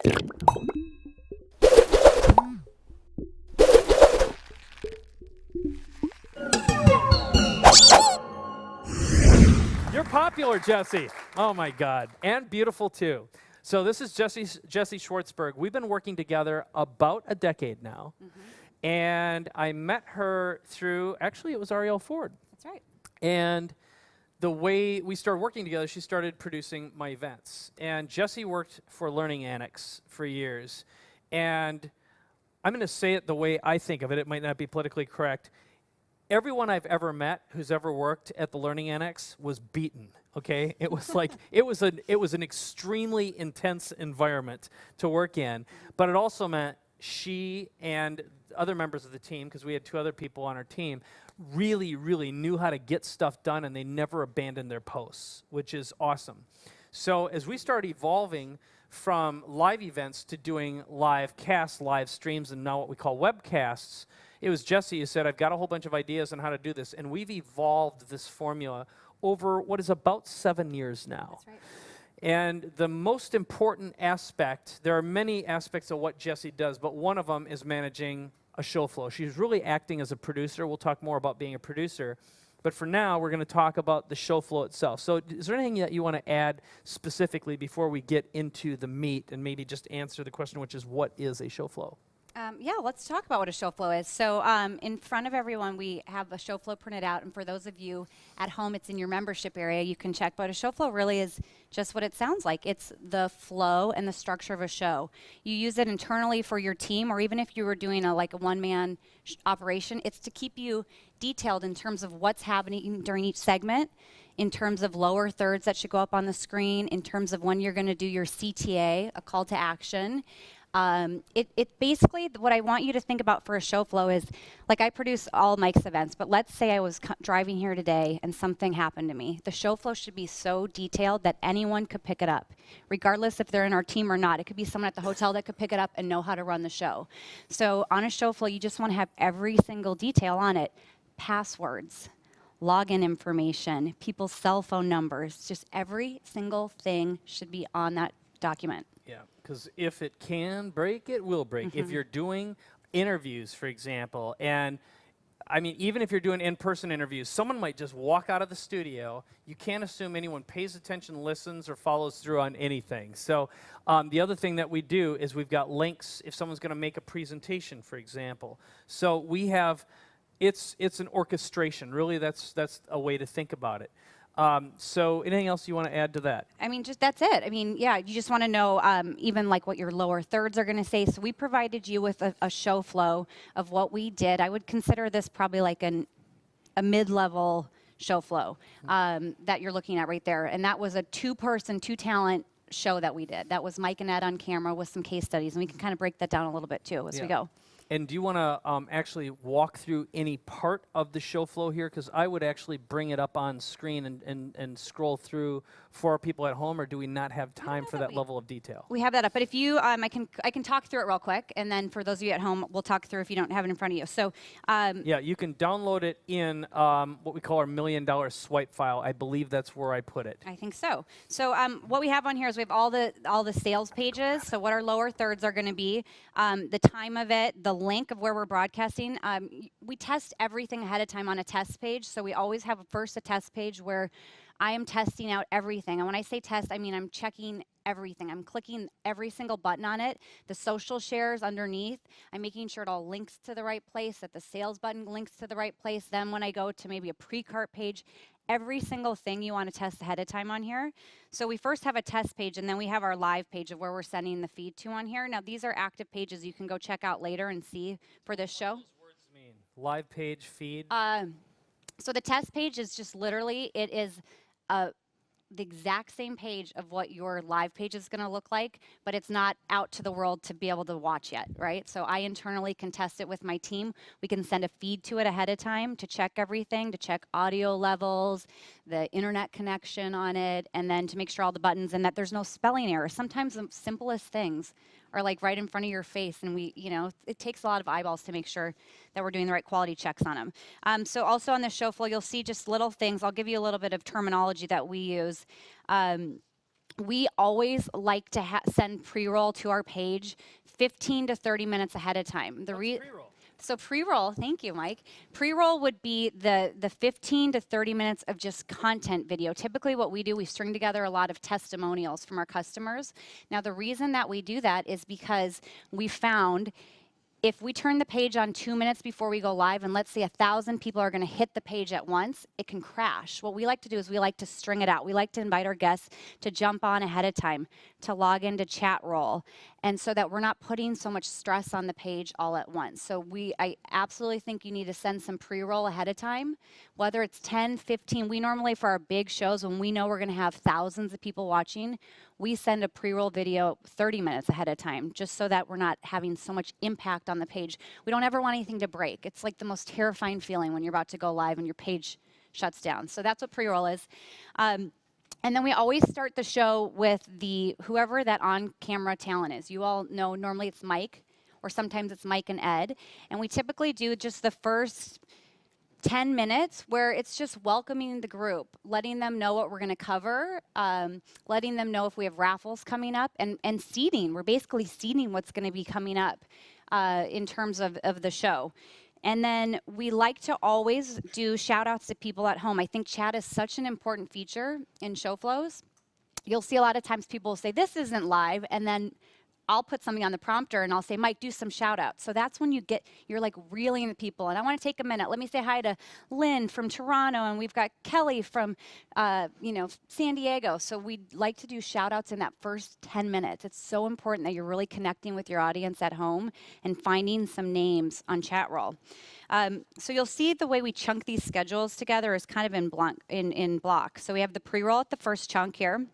You're popular, Jesse. Oh my God, and beautiful too. So this is Jesse Schwartzberg. We've been working together about a decade now, and I met her through, actually it was Ariel Ford. That's right. And the way we started working together, she started producing my events. And Jesse worked for Learning Annex for years. And I'm going to say it the way I think of it. It might not be politically correct. Everyone I've ever met who's ever worked at the Learning Annex was beaten, okay? It was like, it was an extremely intense environment to work in, but it also meant she and other members of the team, because we had 2 other people on our team, really, really knew how to get stuff done, and they never abandoned their posts, which is awesome. So as we started evolving from live events to doing live casts, live streams, and now what we call webcasts, it was Jesse who said, I've got a whole bunch of ideas on how to do this, and we've evolved this formula over what is about 7 years now. That's right. And the most important aspect, there are many aspects of what Jesse does, but one of them is managing a show flow. She's really acting as a producer. We'll talk more about being a producer. But for now, we're going to talk about the show flow itself. So is there anything that you want to add specifically before we get into the meat and maybe just answer the question, which is what is a show flow? Yeah, let's talk about what a show flow is. So in front of everyone, we have a show flow printed out. And for those of you at home, it's in your membership area. You can check. But a show flow really is just what it sounds like. It's the flow and the structure of a show. You use it internally for your team, or even if you were doing a one-man operation, it's to keep you detailed in terms of what's happening during each segment, in terms of lower thirds that should go up on the screen, in terms of when you're going to do your CTA, a call to action. It basically, what I want you to think about for a show flow is, like I produce all Mike's events, but let's say I was driving here today and something happened to me. The show flow should be so detailed that anyone could pick it up, regardless if they're in our team or not. It could be someone at the hotel that could pick it up and know how to run the show. So on a show flow, you just want to have every single detail on it. Passwords, login information, people's cell phone numbers, just every single thing should be on that document. Yeah, because if it can break, it will break. If you're doing interviews, for example, and I mean, even if you're doing in-person interviews, someone might just walk out of the studio. You can't assume anyone pays attention, listens, or follows through on anything. So the other thing that we do is we've got links if someone's going to make a presentation, for example. So we have, it's an orchestration. Really, that's a way to think about it. So anything else you want to add to that? I mean, just that's it. I mean, yeah, you just want to know even like what your lower thirds are going to say. So we provided you with a show flow of what we did. I would consider this probably like a mid-level show flow that you're looking at right there. And that was a 2-person, 2-talent show that we did. That was Mike and Ed on camera with some case studies. And we can kind of break that down a little bit too as we go. And do you want to actually walk through any part of the show flow here? Because I would actually bring it up on screen and scroll through for our people at home, or do we not have time for that level of detail? We have that up, but if you, I can talk through it real quick, and then for those of you at home, we'll talk through if you don't have it in front of you. So, yeah, you can download it in what we call our $1 million swipe file. I believe that's where I put it. I think so. So what we have on here is we have all the sales pages. So what our lower thirds are going to be, the time of it, the link of where we're broadcasting. We test everything ahead of time on a test page. So we always have first a test page where I am testing out everything. And when I say test, I mean I'm checking everything. I'm clicking every single button on it. The social shares underneath, I'm making sure it all links to the right place, that the sales button links to the right place. Then when I go to maybe a pre-cart page, every single thing you want to test ahead of time on here. So we first have a test page, and then we have our live page of where we're sending the feed to on here. Now these are active pages you can go check out later and see for this show. What does words mean? Live page, feed? So the test page is just literally, it is the exact same page of what your live page is going to look like, but it's not out to the world to be able to watch yet, right? So I internally can test it with my team. We can send a feed to it ahead of time to check everything, to check audio levels, the internet connection on it, and then to make sure all the buttons and that there's no spelling errors. Sometimes the simplest things are like right in front of your face, and it takes a lot of eyeballs to make sure that we're doing the right quality checks on them. So also on the show flow, you'll see just little things. I'll give you a little bit of terminology that we use. we always like to send pre-roll to our page 15 to 30 minutes ahead of time. Pre-roll? So pre-roll, thank you, Mike. Pre-roll would be the 15 to 30 minutes of just content video. Typically what we do, we string together a lot of testimonials from our customers. Now the reason that we do that is because we found if we turn the page on 2 minutes before we go live, and let's say 1,000 people are going to hit the page at once, it can crash. What we like to do is we like to string it out. We like to invite our guests to jump on ahead of time, to log into chat roll, and so that we're not putting so much stress on the page all at once. So I absolutely think you need to send some pre-roll ahead of time, whether it's 10, 15. We normally, for our big shows, when we know we're going to have thousands of people watching, we send a pre-roll video 30 minutes ahead of time, just so that we're not having so much impact on the page. We don't ever want anything to break. It's like the most terrifying feeling when you're about to go live and your page shuts down. So that's what pre-roll is. And then we always start the show with whoever that on-camera talent is. You all know normally it's Mike, or sometimes it's Mike and Ed. And we typically do just the first 10 minutes where it's just welcoming the group, letting them know what we're going to cover, letting them know if we have raffles coming up, and seeding. We're basically seeding what's going to be coming up in terms of the show. And then we like to always do shout outs to people at home. I think chat is such an important feature in show flows. You'll see a lot of times people will say, this isn't live, and then I'll put something on the prompter and I'll say, Mike, do some shout outs. So that's when you're like reeling the people. And I want to take a minute. Let me say hi to Lynn from Toronto, and we've got Kelly from, San Diego. So we'd like to do shout outs in that first 10 minutes. It's so important that you're really connecting with your audience at home and finding some names on chat roll. So you'll see the way we chunk these schedules together is kind of in blocks. So we have the pre-roll at the first chunk here.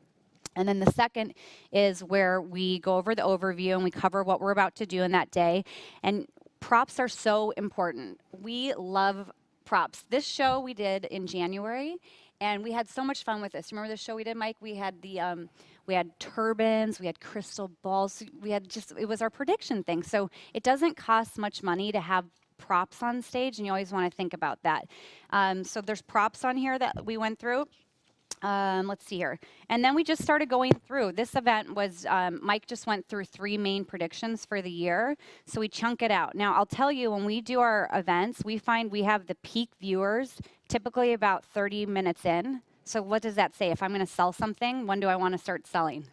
And then the second is where we go over the overview and we cover what we're about to do in that day. And props are so important. We love props. This show we did in January, and we had so much fun with this. Remember the show we did, Mike? We had we had turbans, we had crystal balls. It was our prediction thing. So it doesn't cost much money to have props on stage, and you always want to think about that. So there's props on here that we went through. Let's see here. And then we just started going through. This event was, Mike just went through 3 main predictions for the year. So we chunk it out. Now, I'll tell you, when we do our events, we find we have the peak viewers typically about 30 minutes in. So what does that say? If I'm going to sell something, when do I want to start selling?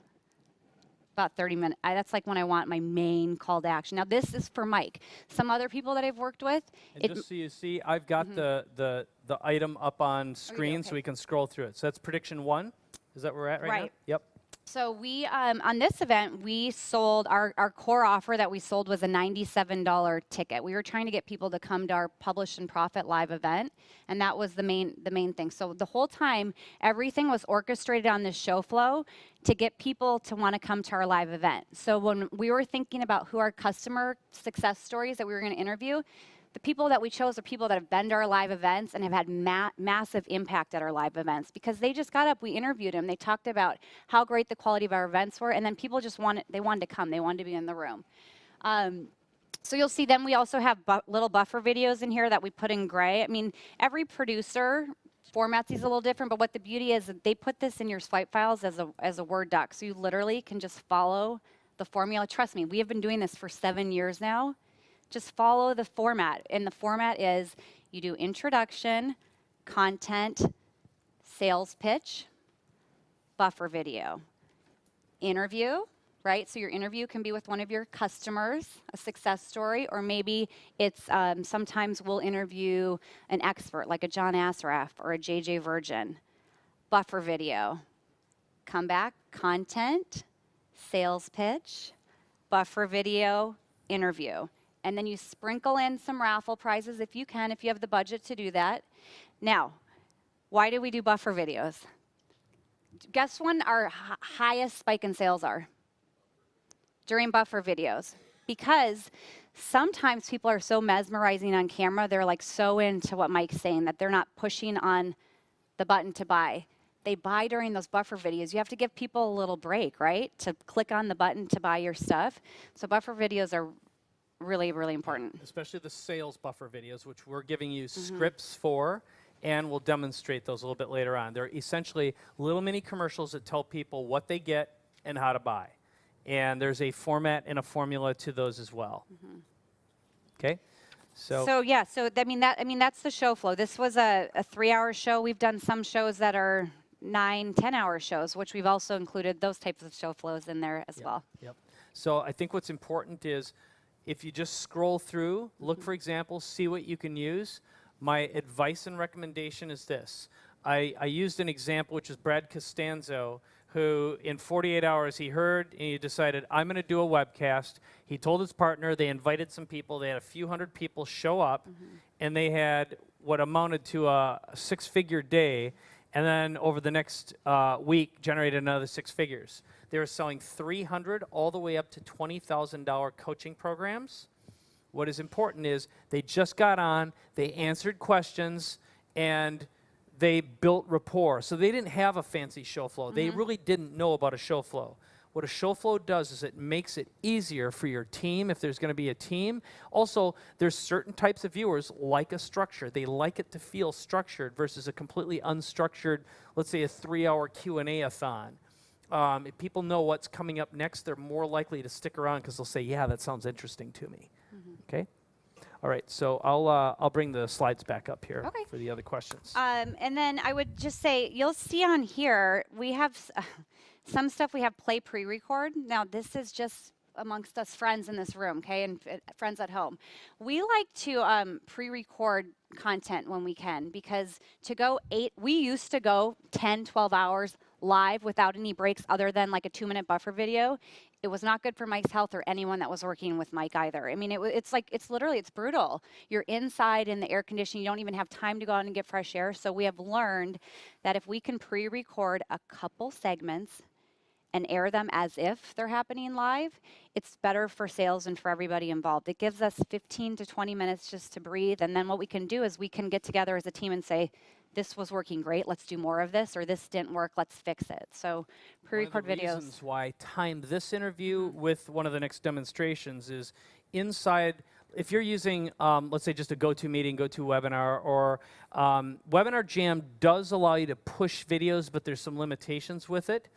About 30 minutes. That's like when I want my main call to action. Now, this is for Mike. Some other people that I've worked with. And just so you see, I've got the item up on screen so we can scroll through it. So that's prediction 1. Is that where we're at right now? Yep. So we, on this event, we sold, our core offer that we sold was a $97 ticket. We were trying to get people to come to our Publish and Profit live event, and that was the main thing. So the whole time, everything was orchestrated on this show flow to get people to want to come to our live event. So when we were thinking about who our customer success stories that we were going to interview, the people that we chose are people that have been to our live events and have had massive impact at our live events, because they just got up, we interviewed them, they talked about how great the quality of our events were, and then people just wanted to come, they wanted to be in the room. So you'll see then we also have little buffer videos in here that we put in gray. I mean, every producer formats these a little different, but what the beauty is that they put this in your swipe files as a Word doc, so you literally can just follow the formula. Trust me, we have been doing this for 7 years now. Just follow the format, and the format is you do introduction, content, sales pitch, buffer video, interview, right? So your interview can be with one of your customers, a success story, or maybe it's sometimes we'll interview an expert like a John Assaraf or a JJ Virgin. Buffer video, come back, content, sales pitch, buffer video, interview. And then you sprinkle in some raffle prizes if you can, if you have the budget to do that. Now, why do we do buffer videos? Guess when our highest spike in sales are? During buffer videos. Because sometimes people are so mesmerizing on camera, they're like so into what Mike's saying that they're not pushing on the button to buy. They buy during those buffer videos. You have to give people a little break, right? To click on the button to buy your stuff. So buffer videos are really, really important. Especially the sales buffer videos, which we're giving you scripts for. and we'll demonstrate those a little bit later on. They're essentially little mini commercials that tell people what they get and how to buy. And there's a format and a formula to those as well. Okay? So yeah, so I mean that's the show flow. This was a 3-hour show. We've done some shows that are 9, 10-hour shows, which we've also included those types of show flows in there as well. Yep. So I think what's important is if you just scroll through, look for examples, see what you can use. My advice and recommendation is this. I used an example, which is Brad Costanzo, who in 48 hours he heard and he decided, I'm going to do a webcast. He told his partner, they invited some people, they had a few hundred people show up, and they had what amounted to a 6-figure day, and then over the next week generated another 6 figures. They were selling 300 all the way up to $20,000 coaching programs. What is important is they just got on, they answered questions, and they built rapport. So they didn't have a fancy show flow. They really didn't know about a show flow. What a show flow does is it makes it easier for your team if there's going to be a team. Also, there's certain types of viewers like a structure. They like it to feel structured versus a completely unstructured, let's say a 3-hour Q&A-a-thon. If people know what's coming up next, they're more likely to stick around because they'll say, yeah, that sounds interesting to me. Okay? All right, so I'll bring the slides back up here for the other questions. And then I would just say, you'll see on here, we have some stuff we have play pre-record. Now, this is just amongst us friends in this room, okay, and friends at home. We like to pre-record content when we can, because we used to go 10, 12 hours live without any breaks other than like a 2-minute buffer video. It was not good for Mike's health or anyone that was working with Mike either. I mean, it's literally brutal. You're inside in the air conditioning. You don't even have time to go out and get fresh air. So we have learned that if we can pre-record a couple segments and air them as if they're happening live, it's better for sales and for everybody involved. It gives us 15 to 20 minutes just to breathe. And then what we can do is we can get together as a team and say, this was working great, let's do more of this, or this didn't work, let's fix it. So pre-record videos. One of the reasons why I timed this interview with one of the next demonstrations is inside, if you're using, let's say just a GoToMeeting, GoToWebinar, or Webinar Jam does allow you to push videos, but there's some limitations with it.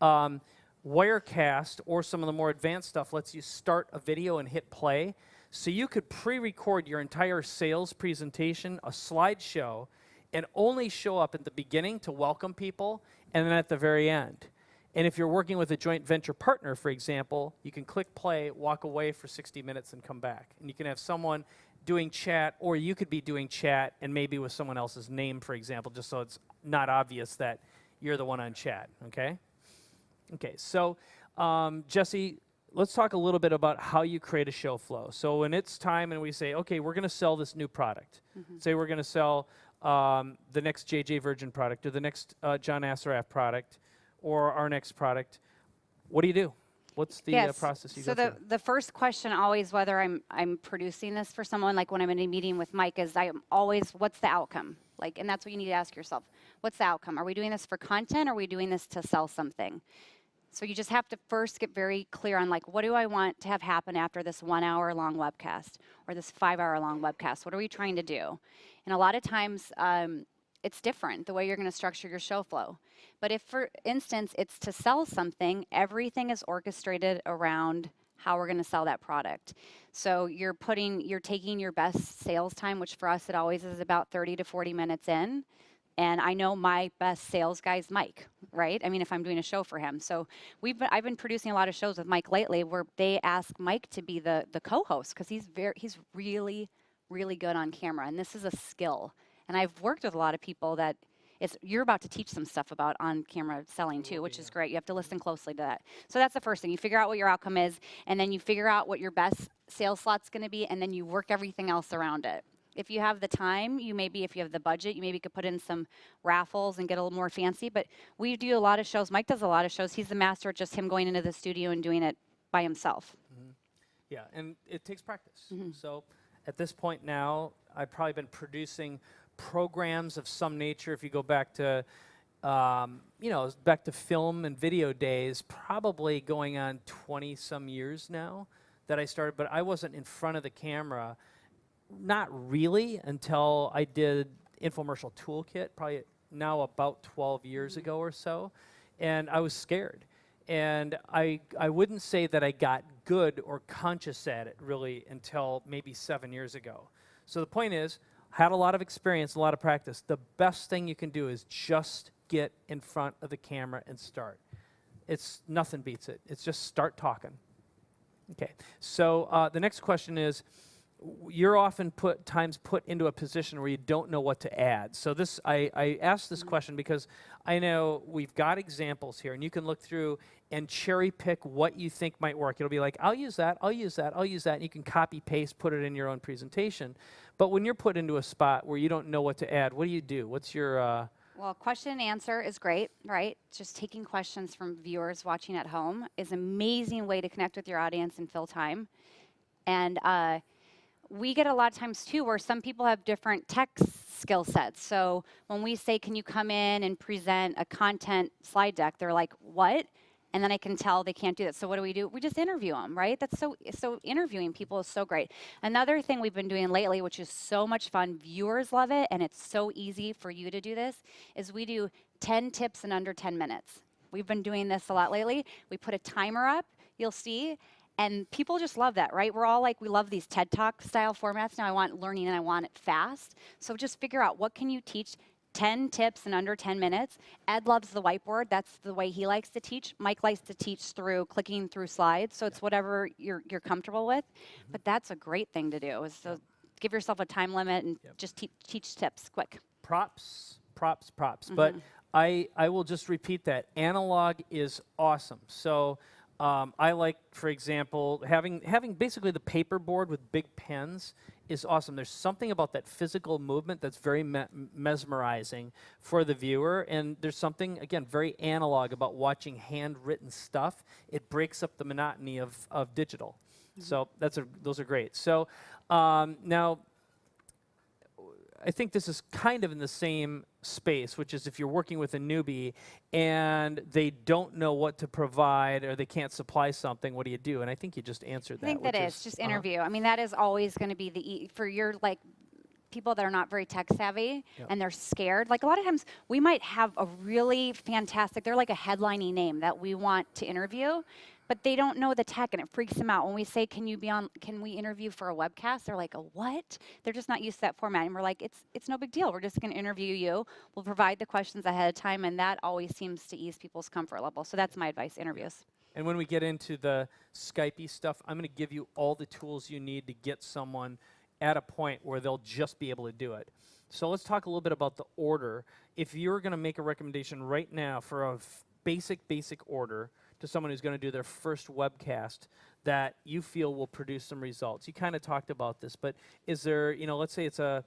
Wirecast or some of the more advanced stuff lets you start a video and hit play. So you could pre-record your entire sales presentation, a slideshow, and only show up at the beginning to welcome people, and then at the very end. And if you're working with a joint venture partner, for example, you can click play, walk away for 60 minutes, and come back. And you can have someone doing chat, or you could be doing chat and maybe with someone else's name, for example, just so it's not obvious that you're the one on chat, okay? Okay, so Jesse, let's talk a little bit about how you create a show flow. So when it's time and we say, okay, we're going to sell this new product. Say we're going to sell the next JJ Virgin product, or the next John Assaraf product, or our next product. What do you do? What's the process you go through? So the first question always, whether I'm producing this for someone, like when I'm in a meeting with Mike, is I'm always, what's the outcome? Like, and that's what you need to ask yourself. What's the outcome? Are we doing this for content, or are we doing this to sell something? So you just have to first get very clear on, like, what do I want to have happen after this 1-hour-long webcast or this 5-hour-long webcast? What are we trying to do? And a lot of times it's different, the way you're going to structure your show flow. But if, for instance, it's to sell something, everything is orchestrated around how we're going to sell that product. So you're taking your best sales time, which for us it always is about 30 to 40 minutes in. And I know my best sales guy is Mike, right? I mean, if I'm doing a show for him. So I've been producing a lot of shows with Mike lately where they ask Mike to be the co-host, because he's really, really good on camera. And this is a skill. And I've worked with a lot of people that you're about to teach some stuff about on-camera selling too, which is great. You have to listen closely to that. So that's the first thing. You figure out what your outcome is, and then you figure out what your best sales slot's going to be, and then you work everything else around it. If you have the time, if you have the budget, you maybe could put in some raffles and get a little more fancy. But we do a lot of shows. Mike does a lot of shows. He's the master at just him going into the studio and doing it by himself. Yeah, and it takes practice. So at this point now, I've probably been producing programs of some nature. If you go back to, back to film and video days, probably going on 20-some years now that I started. But I wasn't in front of the camera. Not really until I did infomercial Toolkit, probably now about 12 years ago or so, and I was scared. And I wouldn't say that I got good or conscious at it really until maybe 7 years ago. So the point is, had a lot of experience, a lot of practice. The best thing you can do is just get in front of the camera and start. It's nothing beats it. It's just start talking. Okay, so the next question is, you're often put into a position where you don't know what to add. So this, I asked this question because I know we've got examples here, and you can look through and cherry pick what you think might work. It'll be like, I'll use that, I'll use that, I'll use that, and you can copy, paste, put it in your own presentation. But when you're put into a spot where you don't know what to add, what do you do? What's your... Well, question and answer is great, right? Just taking questions from viewers watching at home is an amazing way to connect with your audience and fill time. And we get a lot of times, too, where some people have different tech skill sets. So when we say, can you come in and present a content slide deck, they're like, what? And then I can tell they can't do that. So what do? We just interview them, right? That's so interviewing people is so great. Another thing we've been doing lately, which is so much fun, viewers love it, and it's so easy for you to do this, is we do 10 tips in under 10 minutes. We've been doing this a lot lately. We put a timer up, you'll see, and people just love that, right? We're all like, we love these TED Talk style formats. Now I want learning and I want it fast. So just figure out, what can you teach? 10 tips in under 10 minutes. Ed loves the whiteboard. That's the way he likes to teach. Mike likes to teach through clicking through slides. So it's whatever you're comfortable with. But that's a great thing to do, is so give yourself a time limit and just teach tips quick. Props. But I will just repeat that. Analog is awesome. So I like, for example, having basically the paper board with big pens is awesome. There's something about that physical movement that's very mesmerizing for the viewer, and there's something, again, very analog about watching handwritten stuff. It breaks up the monotony of digital. So those are great. So now, I think this is kind of in the same space, which is if you're working with a newbie and they don't know what to provide or they can't supply something, what do you do? And I think you just answered that. I think that is just interview. I mean, that is always going to be for your people that are not very tech savvy and they're scared. Like a lot of times we might have a really fantastic, they're like a headlining name that we want to interview, but they don't know the tech and it freaks them out. When we say, can we interview for a webcast? They're like, a what? They're just not used to that format. And we're like, it's no big deal. We're just going to interview you. We'll provide the questions ahead of time, and that always seems to ease people's comfort level. So that's my advice, interviews. And when we get into the Skype-y stuff, I'm going to give you all the tools you need to get someone at a point where they'll just be able to do it. So let's talk a little bit about the order. If you're going to make a recommendation right now for a basic order to someone who's going to do their first webcast that you feel will produce some results. You kind of talked about this, but is there, let's say it's a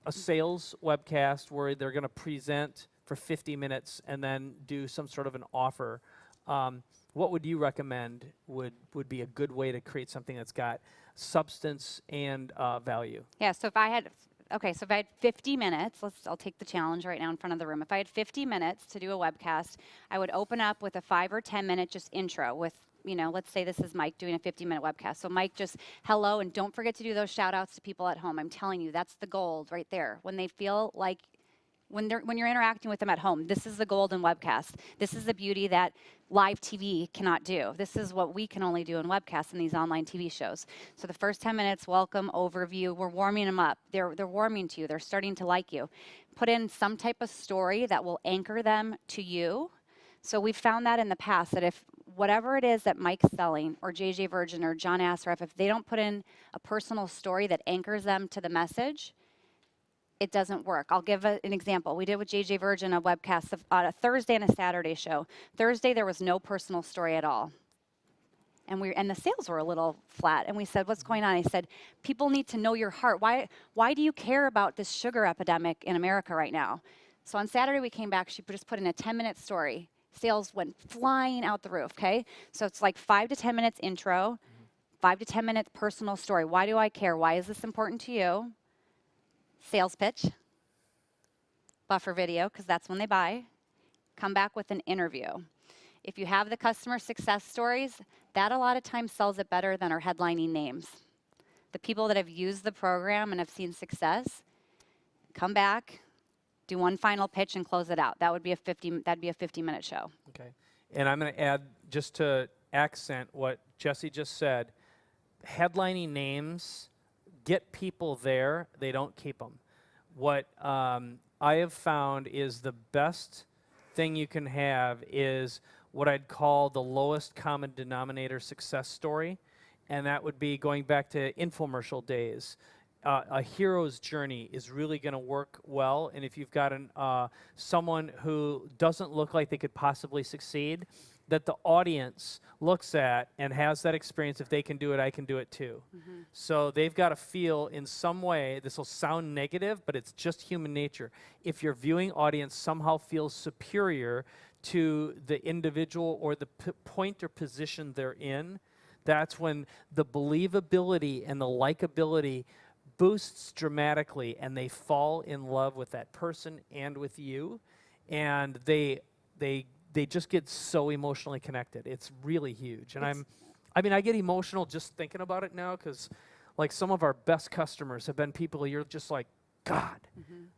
sales webcast where they're going to present for 50 minutes and then do some sort of an offer. What would you recommend would be a good way to create something that's got substance and value? Yeah, so if I had 50 minutes, I'll take the challenge right now in front of the room. If I had 50 minutes to do a webcast, I would open up with a 5 or 10 minute just intro with, let's say this is Mike doing a 50-minute webcast. So Mike, just hello, and don't forget to do those shout outs to people at home. I'm telling you, that's the gold right there. When they feel like, when you're interacting with them at home, this is the golden webcast. This is the beauty that live TV cannot do. This is what we can only do in webcasts in these online TV shows. So the first 10 minutes, welcome, overview, we're warming them up. They're warming to you. They're starting to like you. Put in some type of story that will anchor them to you. So we've found that in the past, that if whatever it is that Mike's selling, or JJ Virgin, or John Assaraf, if they don't put in a personal story that anchors them to the message, it doesn't work. I'll give an example. We did with JJ Virgin a webcast on a Thursday and a Saturday show. Thursday, there was no personal story at all. And the sales were a little flat. And we said, what's going on? I said, people need to know your heart. Why do you care about this sugar epidemic in America right now? So on Saturday, we came back. She just put in a 10-minute story. Sales went flying out the roof, okay? So it's like 5 to 10 minutes intro, 5 to 10 minutes personal story. Why do I care? Why is this important to you? Sales pitch, buffer video, because that's when they buy. Come back with an interview. If you have the customer success stories, that a lot of times sells it better than our headlining names. The people that have used the program and have seen success, come back, do one final pitch, and close it out. That'd be a 50-minute show. Okay. And I'm going to add, just to accent what Jesse just said, headlining names get people there, they don't keep them. What I have found is the best thing you can have is what I'd call the lowest common denominator success story, and that would be going back to infomercial days. A hero's journey is really going to work well, and if you've got someone who doesn't look like they could possibly succeed, that the audience looks at and has that experience, if they can do it, I can do it too. So they've got to feel in some way, this will sound negative, but it's just human nature. If your viewing audience somehow feels superior to the individual or the point or position they're in, that's when the believability and the likability boosts dramatically, and they fall in love with that person and with you, and they just get so emotionally connected. It's really huge. And I get emotional just thinking about it now, because like some of our best customers have been people you're just like, God,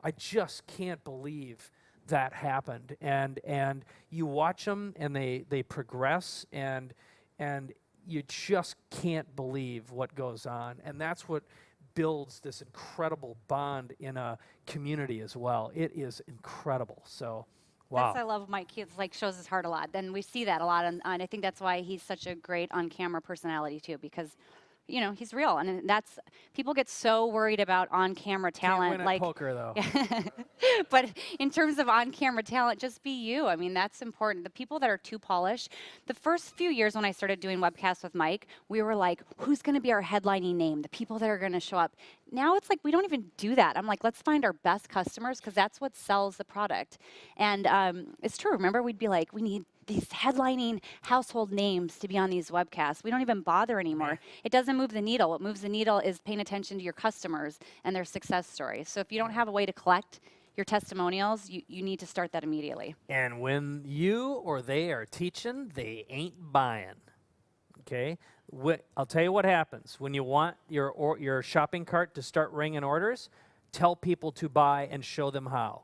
I just can't believe that happened. And you watch them and they progress, and you just can't believe what goes on. And that's what builds this incredible bond in a community as well. It is incredible. So, wow. That's I love Mike. He shows his heart a lot. Then we see that a lot, and I think that's why he's such a great on-camera personality too, because he's real, and that's people get so worried about on-camera talent. Can't win at poker though. But in terms of on-camera talent, just be you. I mean, that's important. The people that are too polished. The first few years when I started doing webcasts with Mike, we were like, who's going to be our headlining name? The people that are going to show up. Now it's like we don't even do that. I'm like, let's find our best customers, because that's what sells the product. And it's true. Remember, we'd be like, we need these headlining household names to be on these webcasts. We don't even bother anymore. It doesn't move the needle. What moves the needle is paying attention to your customers and their success stories. So if you don't have a way to collect your testimonials, you need to start that immediately. And when you or they are teaching, they ain't buying. Okay? I'll tell you what happens. When you want your shopping cart to start ringing orders, tell people to buy and show them how.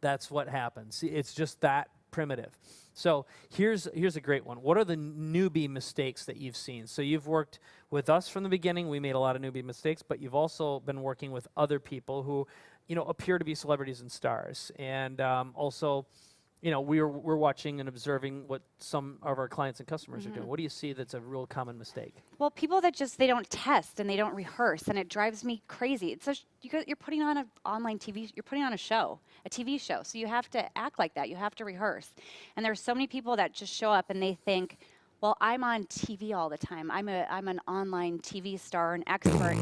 That's what happens. It's just that primitive. So here's a great one. What are the newbie mistakes that you've seen? So you've worked with us from the beginning. We made a lot of newbie mistakes, but you've also been working with other people who, appear to be celebrities and stars. And also, we're watching and observing what some of our clients and customers are doing. What do you see that's a real common mistake? Well, people that they don't test and they don't rehearse, and it drives me crazy. It's you're putting on an online TV, you're putting on a show, a TV show. So you have to act like that. You have to rehearse. And there's so many people that just show up and they think, well, I'm on TV all the time. I'm an online TV star, an expert.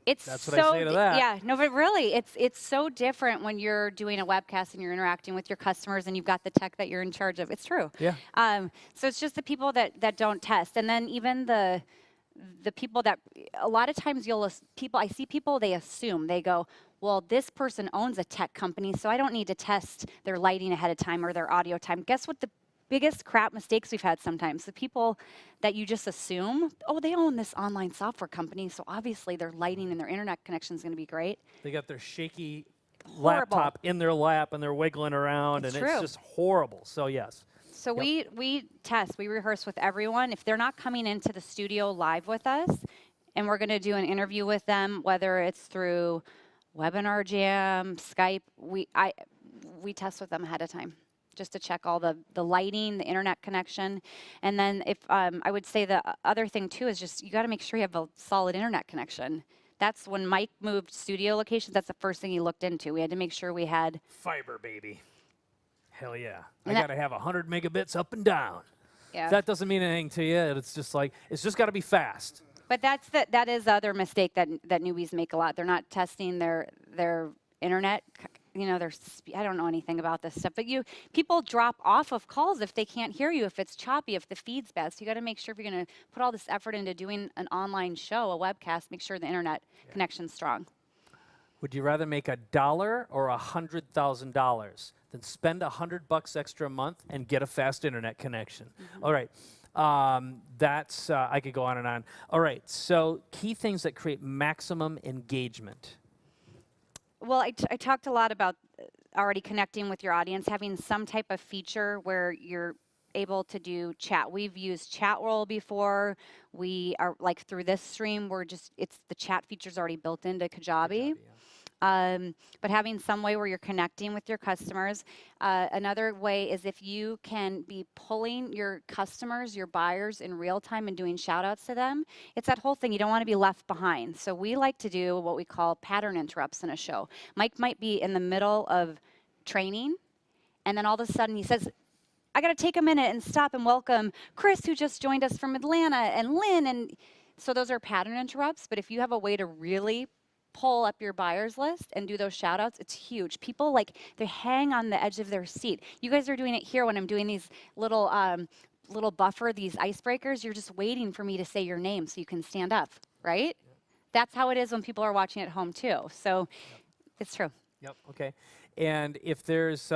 That's what I say to that. Yeah, no, but really, it's so different when you're doing a webcast and you're interacting with your customers and you've got the tech that you're in charge of. It's true. Yeah. So it's just the people that don't test, and then even the people that a lot of times I see people, they assume, they go, well, this person owns a tech company, so I don't need to test their lighting ahead of time or their audio time. Guess what the biggest crap mistakes we've had sometimes? The people that you just assume, oh, they own this online software company, so obviously their lighting and their internet connection is going to be great. They got their shaky laptop in their lap and they're wiggling around, it's just horrible. So yes. So we test, we rehearse with everyone. If they're not coming into the studio live with us, and we're going to do an interview with them, whether it's through Webinar Jam, Skype, we test with them ahead of time, just to check all the lighting, the internet connection. And then if I would say the other thing too is just you got to make sure you have a solid internet connection. That's when Mike moved studio locations, that's the first thing he looked into. We had to make sure we had fiber, baby. Hell yeah. I got to have 100 megabits up and down. Yeah. If that doesn't mean anything to you, it's just got to be fast. But that is the other mistake that newbies make a lot. They're not testing their internet. I don't know anything about this stuff, but people drop off of calls if they can't hear you, if it's choppy, if the feed's bad. So you got to make sure if you're going to put all this effort into doing an online show, a webcast, make sure the internet connection's strong. Would you rather make $1 or $100,000 than spend $100 extra a month and get a fast internet connection? All right. I could go on and on. All right. So key things that create maximum engagement. Well, I talked a lot about already connecting with your audience, having some type of feature where you're able to do chat. We've used chat roll before. We are like through this stream, it's the chat feature's already built into Kajabi. But having some way where you're connecting with your customers. Another way is if you can be pulling your customers, your buyers in real time and doing shout outs to them. It's that whole thing. You don't want to be left behind. So we like to do what we call pattern interrupts in a show. Mike might be in the middle of training, and then all of a sudden he says, I got to take a minute and stop and welcome Chris, who just joined us from Atlanta, and Lynn. And so those are pattern interrupts. But if you have a way to really pull up your buyers list and do those shout outs, it's huge. People they hang on the edge of their seat. You guys are doing it here when I'm doing these little buffer, these icebreakers. You're just waiting for me to say your name so you can stand up, right? Yep. That's how it is when people are watching at home too. So it's true. Yep. Okay. And if there's,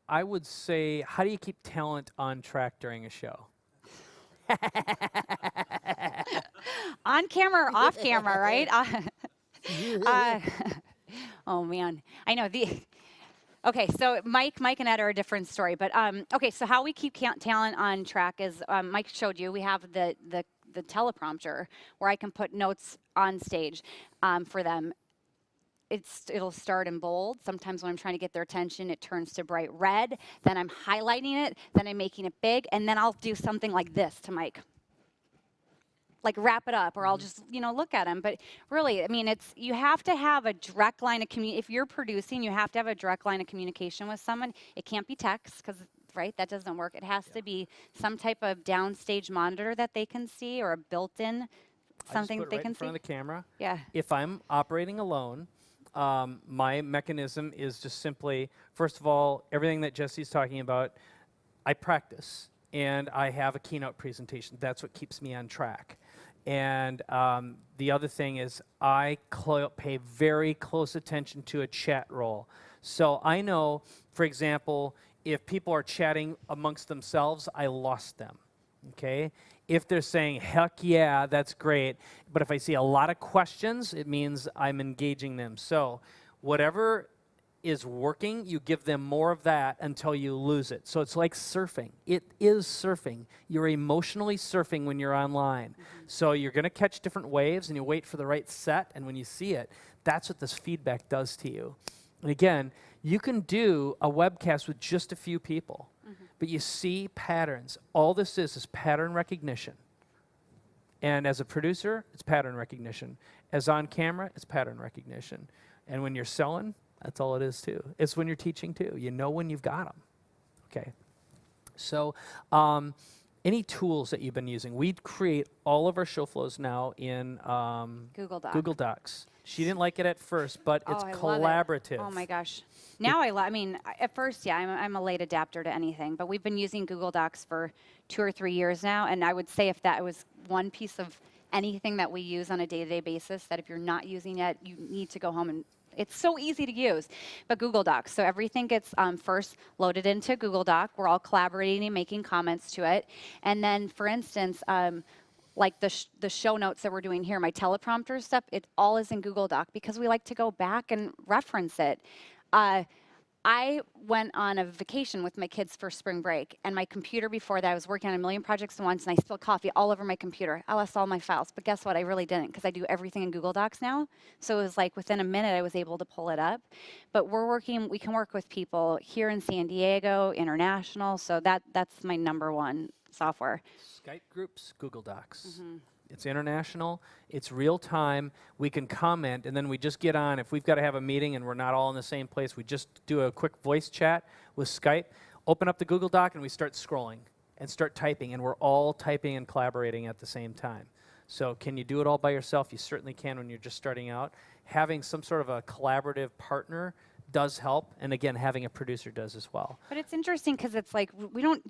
I would say, how do you keep talent on track during a show? On camera or off camera, right? Oh man, I know Okay, so Mike and Ed are a different story, but okay. So how we keep talent on track is Mike showed you. We have the teleprompter where I can put notes on stage for them. It'll start in bold. Sometimes when I'm trying to get their attention, it turns to bright red. Then I'm highlighting it. Then I'm making it big, and then I'll do something like this to Mike. Like wrap it up, or I'll just look at him. But really, I mean, you have to have a direct line of communication. If you're producing, you have to have a direct line of communication with someone. It can't be text because that doesn't work. It has to be some type of downstage monitor that they can see, or a built-in something that they can see. In front of the camera. Yeah. If I'm operating alone, my mechanism is just simply, first of all, everything that Jesse's talking about, I practice, and I have a keynote presentation. That's what keeps me on track. And the other thing is I pay very close attention to a chat roll. So I know, for example, if people are chatting amongst themselves, I lost them, okay? If they're saying, heck yeah, that's great, but if I see a lot of questions, it means I'm engaging them. So whatever is working, you give them more of that until you lose it. So it's like surfing. It is surfing. You're emotionally surfing when you're online. Mm-hmm. So you're going to catch different waves, and you wait for the right set, and when you see it, that's what this feedback does to you. And again, you can do a webcast with just a few people, but you see patterns. All this is pattern recognition. And as a producer, it's pattern recognition. As on camera, it's pattern recognition. And when you're selling, that's all it is too. It's when you're teaching too. You know when you've got them. Okay. So any tools that you've been using? We create all of our show flows now in Google Docs. She didn't like it at first, but it's collaborative. Oh my gosh. Now I mean, at first, yeah, I'm a late adapter to anything, but we've been using Google Docs for 2 or 3 years now, and I would say if that was one piece of anything that we use on a day-to-day basis, that if you're not using it, you need to go home and it's so easy to use, but Google Docs. So everything gets first loaded into Google Doc. We're all collaborating and making comments to it. And then, for instance, like the show notes that we're doing here, my teleprompter stuff, it all is in Google Doc because we like to go back and reference it. I went on a vacation with my kids for spring break, and my computer before that, I was working on a million projects at once, and I spilled coffee all over my computer. I lost all my files, but guess what? I really didn't, because I do everything in Google Docs now. So it was like within a minute, I was able to pull it up. But we can work with people here in San Diego, international, so that's my number one software. Skype groups, Google Docs. Mm-hmm. It's international, it's real time, we can comment, and then we just get on. If we've got to have a meeting and we're not all in the same place, we just do a quick voice chat with Skype, open up the Google Doc, and we start scrolling and start typing, and we're all typing and collaborating at the same time. So can you do it all by yourself? You certainly can when you're just starting out. Having some sort of a collaborative partner does help, and again, having a producer does as well. But it's interesting because it's like, we don't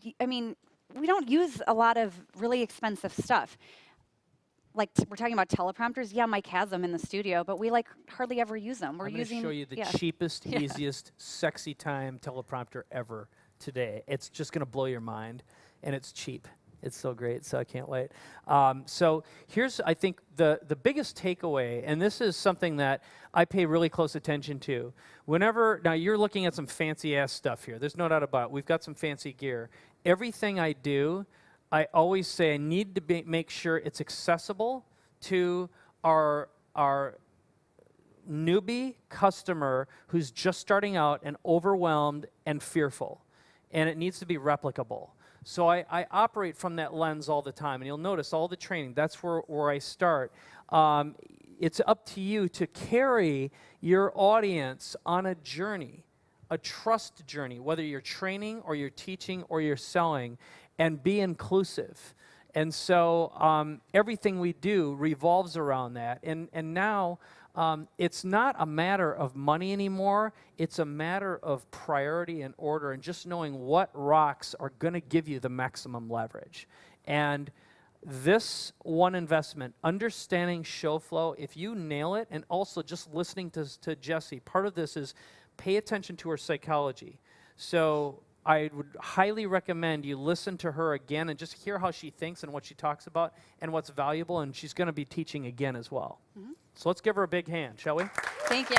use a lot of really expensive stuff. Like we're talking about teleprompters. Yeah, Mike has them in the studio, but we hardly ever use them. I'm going to show you the cheapest, easiest, sexy time teleprompter ever today. It's just going to blow your mind, and it's cheap. It's so great, so I can't wait. So here's, I think, the biggest takeaway, and this is something that I pay really close attention to. Now you're looking at some fancy-ass stuff here. There's no doubt about it. We've got some fancy gear. Everything I do, I always say I need to make sure it's accessible to our newbie customer who's just starting out and overwhelmed and fearful. And it needs to be replicable. So I operate from that lens all the time. And you'll notice all the training, that's where I start. It's up to you to carry your audience on a journey, a trust journey, whether you're training or you're teaching or you're selling, and be inclusive. And so everything we do revolves around that. And now it's not a matter of money anymore. It's a matter of priority and order and just knowing what rocks are going to give you the maximum leverage. And this one investment, understanding show flow, if you nail it, and also just listening to Jessie, part of this is pay attention to her psychology. So I would highly recommend you listen to her again and just hear how she thinks and what she talks about and what's valuable, and she's going to be teaching again as well. So let's give her a big hand, shall we? Thank you.